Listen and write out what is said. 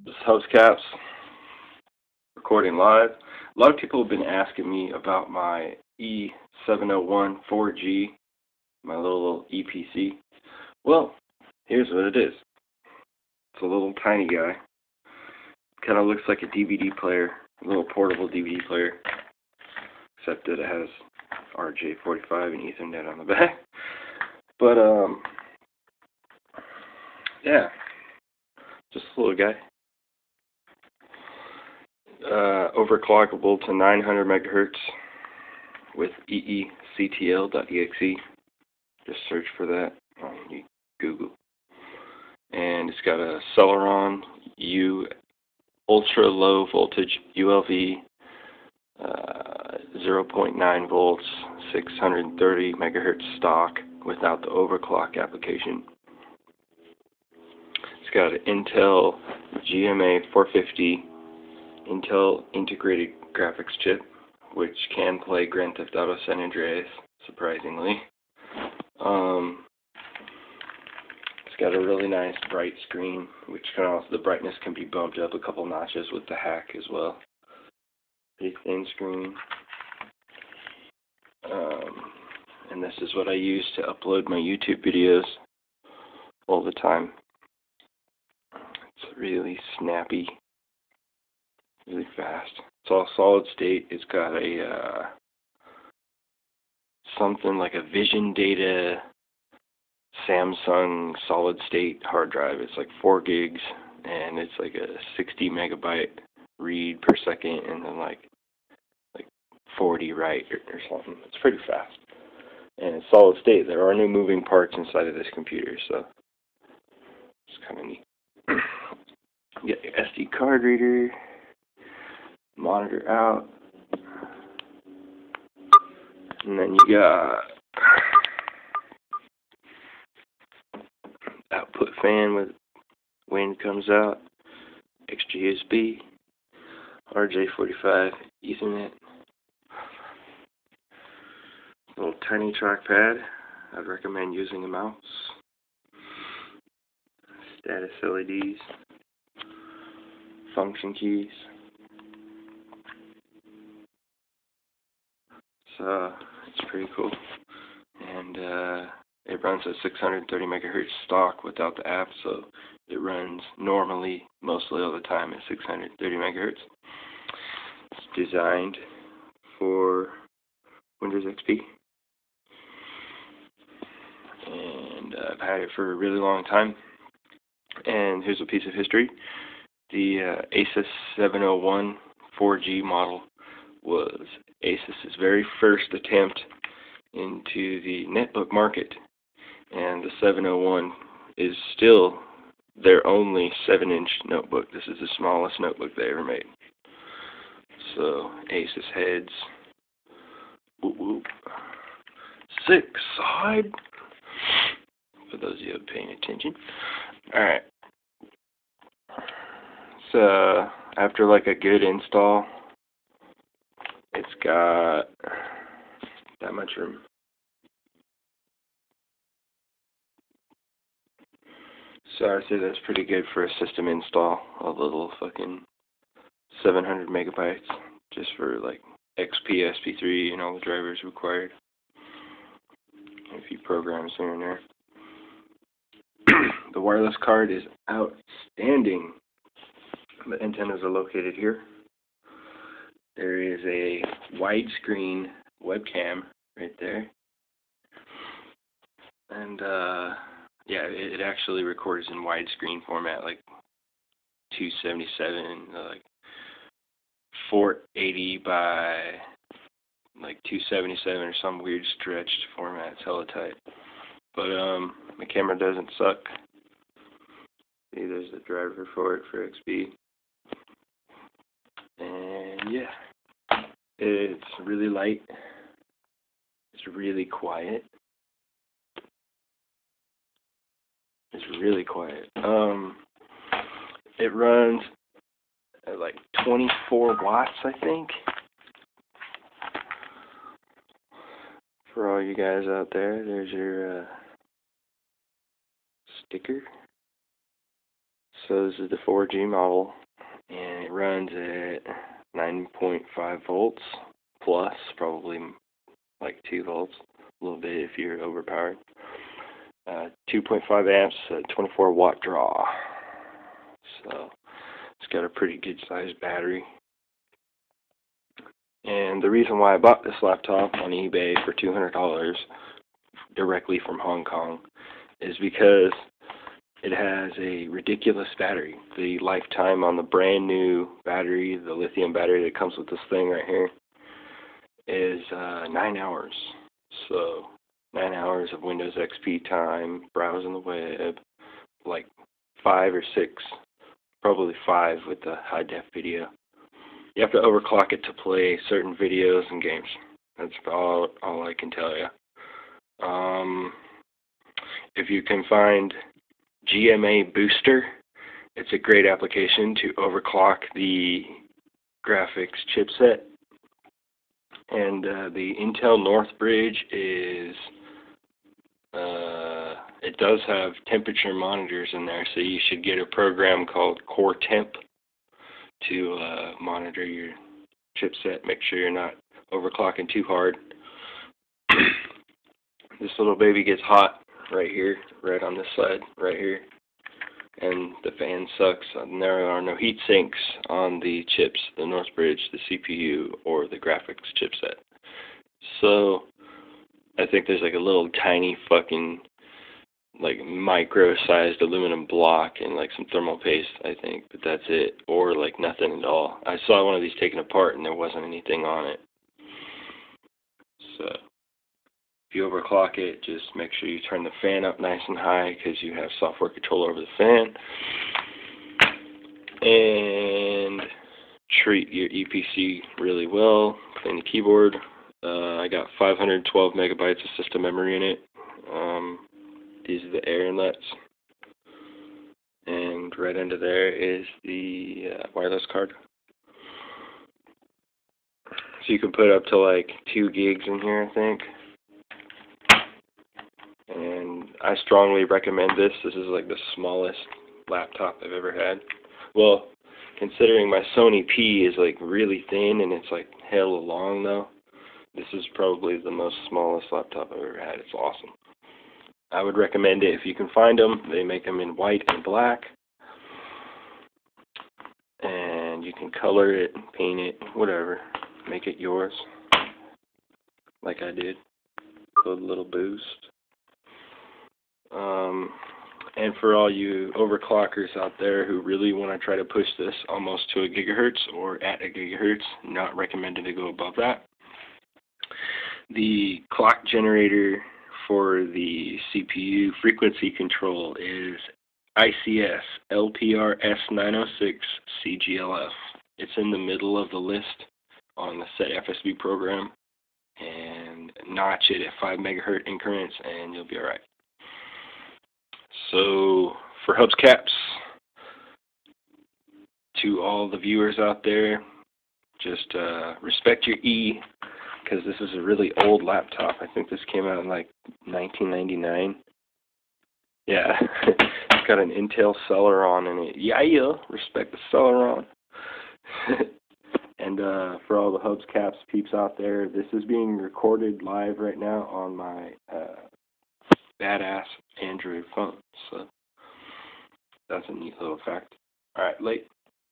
This is Hubscaps, recording live. A lot of people have been asking me about my E701 4G, my little EPC. Well, here's what it is. It's a little tiny guy. Kind of looks like a DVD player, a little portable DVD player, except that it has RJ45 and Ethernet on the back. But, yeah, just a little guy. Overclockable to 900 megahertz with EECTL.exe. Just search for that on Google. And it's got a Celeron U ultra low voltage ULV, 0.9 volts, 630 megahertz stock without the overclock application. It's got an Intel GMA 450 Intel integrated graphics chip, which can play Grand Theft Auto San Andreas, surprisingly. It's got a really nice bright screen, which the brightness can be bumped up a couple notches with the hack as well. Pretty thin screen. And this is what I use to upload my YouTube videos all the time. It's really snappy. Really fast. It's all solid state. It's got a something like a Vision Data Samsung solid state hard drive. It's like 4 gigs and it's like a 60 megabyte read per second and then like 40 write or something. It's pretty fast. And it's solid state. There are no moving parts inside of this computer, so it's kind of neat. You got your SD card reader. Monitor out, and then you got output fan with wind comes out, extra USB, RJ45 Ethernet, little tiny trackpad. I'd recommend using a mouse, status LEDs, function keys. So it's pretty cool, and it runs at 630 megahertz stock without the app, so it runs normally, mostly all the time, at 630 megahertz. It's designed for Windows XP, and I've had it for a really long time. And here's a piece of history. The Asus 701 4G model was Asus's very first attempt into the netbook market, and the 701 is still their only 7-inch notebook. This is the smallest notebook they ever made. So Asus heads, whoop whoop, sick side, for those of you paying attention. Alright, so after like a good install, it's got that much room. So I'd say that's pretty good for a system install. A little fucking 700 megabytes just for like XP, SP3, and all the drivers required. A few programs here and there. The wireless card is outstanding. The antennas are located here. There is a widescreen webcam right there. And, yeah, it actually records in widescreen format, like 277, like 480 by like 277 or some weird stretched format. It's hella tight. But, the camera doesn't suck. See, there's the driver for it for XP. And, yeah. It's really light. It's really quiet. It's really quiet. It runs at like 24 watts, I think. For all you guys out there, there's your sticker. So this is the 4G model, and it runs at 9.5 volts plus, probably like 2 volts, a little bit if you're overpowered. 2.5 amps, 24 watt draw. So it's got a pretty good sized battery. And the reason why I bought this laptop on eBay for $200 directly from Hong Kong is because it has a ridiculous battery. The lifetime on the brand new battery, the lithium battery that comes with this thing right here, is 9 hours. So 9 hours of Windows XP time, browsing the web, like 5 or 6, probably 5 with the high def video. You have to overclock it to play certain videos and games. That's all I can tell you. If you can find GMA Booster, it's a great application to overclock the graphics chipset. And the Intel Northbridge is, it does have temperature monitors in there, so you should get a program called Core Temp to monitor your chipset, make sure you're not overclocking too hard. This little baby gets hot right here, right on this side, right here, and the fan sucks, and there are no heat sinks on the chips, the Northbridge, the CPU, or the graphics chipset. So I think there's like a little tiny fucking like micro-sized aluminum block and like some thermal paste, I think, but that's it, or like nothing at all. I saw one of these taken apart and there wasn't anything on it. So if you overclock it, just make sure you turn the fan up nice and high because you have software control over the fan. And treat your EPC really well. Clean the keyboard. I got 512 megabytes of system memory in it. These are the air inlets. And right under there is the wireless card. So you can put up to like 2 gigs in here, I think. And I strongly recommend this. This is like the smallest laptop I've ever had. Well, considering my Sony P is like really thin and it's like hella long though, this is probably the most smallest laptop I've ever had. It's awesome. I would recommend it if you can find them. They make them in white and black. And you can color it, paint it, whatever. Make it yours. Like I did. Put a little boost. And for all you overclockers out there who really want to try to push this almost to a gigahertz or at a gigahertz, not recommended to go above that. The clock generator for the CPU frequency control is ICS LPR-S906 CGLF. It's in the middle of the list on the set FSB program, and notch it at 5 megahertz increments and you'll be alright. So for Hubs Caps, to all the viewers out there, just respect your E, because this is a really old laptop. I think this came out in like 1999. Yeah, it's got an Intel Celeron in it. Yeah, respect the Celeron. And for all the Hubs Caps peeps out there, this is being recorded live right now on my badass Android phone. So that's a neat little fact. Alright, late.